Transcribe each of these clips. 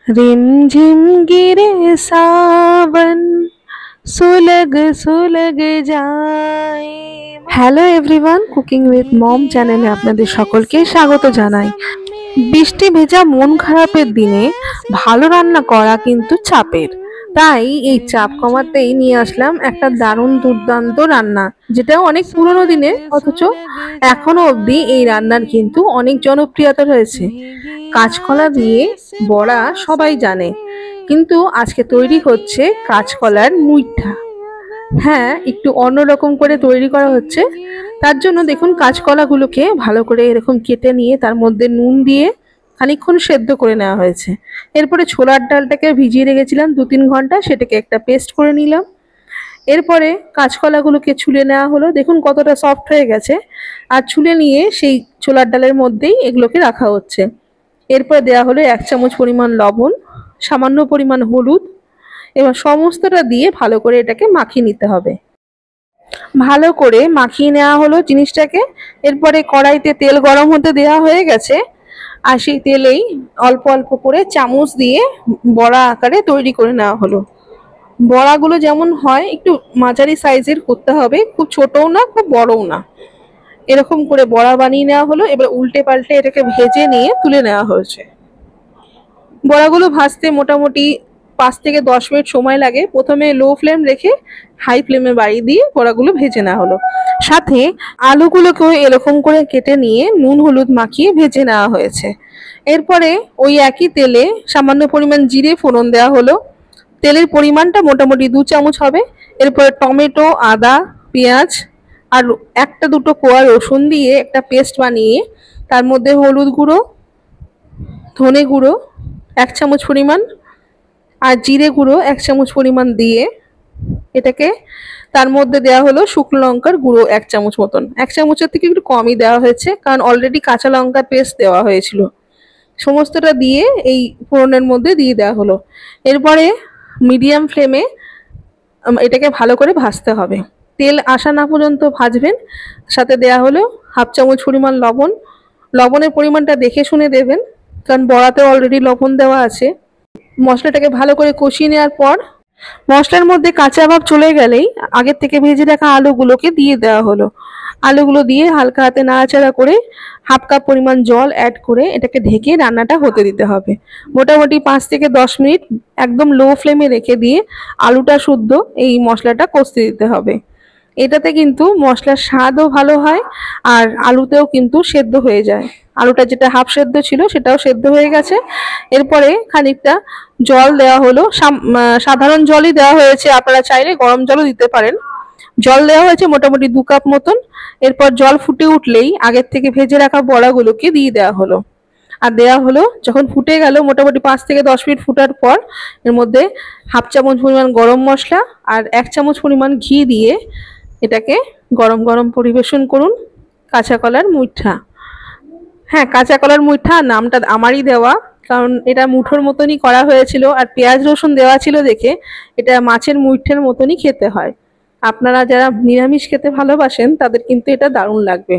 रिमझिम गिरे सावन सुलग सुलग যায়। Hello everyone, Cooking with Mom চ্যানেলে আপনাদের সকলকে স্বাগত জানাই। বৃষ্টি ভেজা মন খারাপের দিনে ভালো রান্না করা কিন্তু চাপের, তাই এই চাপ কমাতেই নিয়ে আসলাম একটা দারুণ দুর্দান্ত রান্না, যেটা অনেক পুরনো দিনের, অথচ এখনো অবধি এই রান্নার কিন্তু অনেক জনপ্রিয়তা রয়েছে। কাঁচকলা দিয়ে বড়া সবাই জানে, কিন্তু আজকে তৈরি হচ্ছে কাঁচকলার মুইঠা। হ্যাঁ, একটু অন্যরকম করে তৈরি করা হচ্ছে। তার জন্য দেখুন, কাঁচকলাগুলোকে ভালো করে এরকম কেটে নিয়ে তার মধ্যে নুন দিয়ে খানিকক্ষণ সেদ্ধ করে নেওয়া হয়েছে। এরপরে ছোলার ডালটাকে ভিজিয়ে রেখেছিলাম 2-3 ঘন্টা, সেটাকে একটা পেস্ট করে নিলাম। এরপরে কাঁচকলাগুলোকে ছুলে নেওয়া হলো, দেখুন কতটা সফট হয়ে গেছে। আর ছুলে নিয়ে সেই ছোলার ডালের মধ্যেই এগুলোকে রাখা হচ্ছে। এরপর দেওয়া হলো 1 চামচ পরিমাণ লবণ, সামান্য পরিমাণ হলুদ। এবার সমস্তটা দিয়ে ভালো করে এটাকে মাখিয়ে নিতে হবে। ভালো করে মাখিয়ে নেওয়া হলো জিনিসটাকে। এরপরে কড়াইতে তেল গরম হতে দেওয়া হয়ে গেছে, আর সেই তেলেই অল্প অল্প করে চামচ দিয়ে বড়া আকারে তৈরি করে নেওয়া হলো। বড়াগুলো যেমন হয় একটু মাঝারি সাইজের করতে হবে, খুব ছোটও না খুব বড়ও না। এরকম করে বড়া বানিয়ে নেওয়া হলো। এবার উল্টে পাল্টে এটাকে ভেজে নিয়ে তুলে নেওয়া হয়েছে। বড়াগুলো ভাজতে মোটামুটি 5 থেকে 10 মিনিট সময় লাগে। প্রথমে লো ফ্লেম রেখে হাই ফ্লেমে বাড়িয়ে দিয়ে বড়াগুলো ভেজে নেওয়া হলো। সাথে আলুগুলোকেও এরকম করে কেটে নিয়ে নুন হলুদ মাখিয়ে ভেজে নেওয়া হয়েছে। এরপরে ওই একই তেলে সামান্য পরিমাণ জিরে ফোড়ন দেওয়া হলো। তেলের পরিমাণটা মোটামুটি 2 চামচ হবে। এরপরে টমেটো, আদা, পেঁয়াজ আর 1-2 কোয়া রসুন দিয়ে একটা পেস্ট বানিয়ে তার মধ্যে হলুদ গুঁড়ো, ধনে গুঁড়ো 1 চামচ পরিমাণ আর জিরে গুঁড়ো 1 চামচ পরিমাণ দিয়ে এটাকে তার মধ্যে দেওয়া হলো শুকনো লঙ্কার গুঁড়ো 1 চামচ মতন। 1 চামচের থেকে একটু কমই দেওয়া হয়েছে, কারণ অলরেডি কাঁচা লঙ্কার পেস্ট দেওয়া হয়েছিল। সমস্তটা দিয়ে এই ফোড়নের মধ্যে দিয়ে দেওয়া হলো। এরপরে মিডিয়াম ফ্লেমে এটাকে ভালো করে ভাজতে হবে। তেল আসা না পর্যন্ত ভাজবেন। সাথে দেওয়া হলো 1/2 চামচ পরিমাণ লবণ। লবণের পরিমাণটা দেখে শুনে দেবেন, কারণ বড়াতে অলরেডি লবণ দেওয়া আছে। মশলাটাকে ভালো করে কষিয়ে নেওয়ার পর মশলার মধ্যে কাঁচা ভাব চলে গেলেই আগের থেকে ভেজে রাখা আলুগুলোকে দিয়ে দেওয়া হলো। আলুগুলো দিয়ে হালকা হাতে নাড়াচাড়া করে 1/2 কাপ পরিমাণ জল অ্যাড করে এটাকে ঢেকে রান্নাটা হতে দিতে হবে। মোটামুটি 5 থেকে 10 মিনিট একদম লো ফ্লেমে রেখে দিয়ে আলুটা শুদ্ধ এই মশলাটা কষতে দিতে হবে। এটাতে কিন্তু মশলার স্বাদও ভালো হয়, আর আলুতেও কিন্তু সেদ্ধ হয়ে যায়। আলুটা যেটা হাফ সেদ্ধ ছিল সেটাও সেদ্ধ হয়ে গেছে। এরপরে খানিকটা জল দেওয়া হলো, সাধারণ জলই দেওয়া হয়েছে, আপনারা চাইলে গরম জলও দিতে পারেন। জল দেওয়া হয়েছে মোটামুটি 2 কাপ মতন। এরপর জল ফুটে উঠলেই আগের থেকে ভেজে রাখা বড়াগুলোকে দিয়ে দেওয়া হলো। আর দেওয়া হলো যখন ফুটে গেল, মোটামুটি 5 থেকে 10 মিনিট ফুটার পর এর মধ্যে 1/2 চামচ পরিমাণ গরম মশলা আর 1 চামচ পরিমাণ ঘি দিয়ে এটাকে গরম গরম পরিবেশন করুন। কাঁচা কলার মুইঠা। হ্যাঁ, কাঁচা কলার মুইঠা নামটা আমারই দেওয়া, কারণ এটা মুঠোর মতনই করা হয়েছিল, আর পেঁয়াজ রসুন দেওয়া ছিল দেখে এটা মাছের মুইঠের মতনই খেতে হয়। আপনারা যারা নিরামিষ খেতে ভালোবাসেন তাদের কিন্তু এটা দারুণ লাগবে।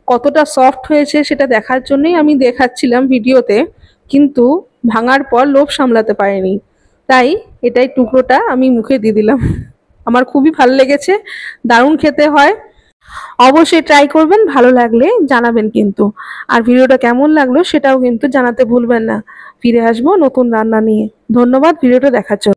কতটা সফট হয়েছে সেটা দেখার জন্যই আমি দেখাচ্ছিলাম ভিডিওতে, কিন্তু ভাঙার পর লোভ সামলাতে পারিনি, তাই এটাই টুকরোটা আমি মুখে দিয়ে দিলাম। আমার খুবই ভালো লেগেছে, দারুণ খেতে হয়। অবশ্যই ট্রাই করবেন, ভালো লাগলে জানাবেন কিন্তু। আর ভিডিওটা কেমন লাগলো সেটাও কিন্তু জানাতে ভুলবেন না। ফিরে আসবো নতুন রান্না নিয়ে। ধন্যবাদ ভিডিওটা দেখার জন্য।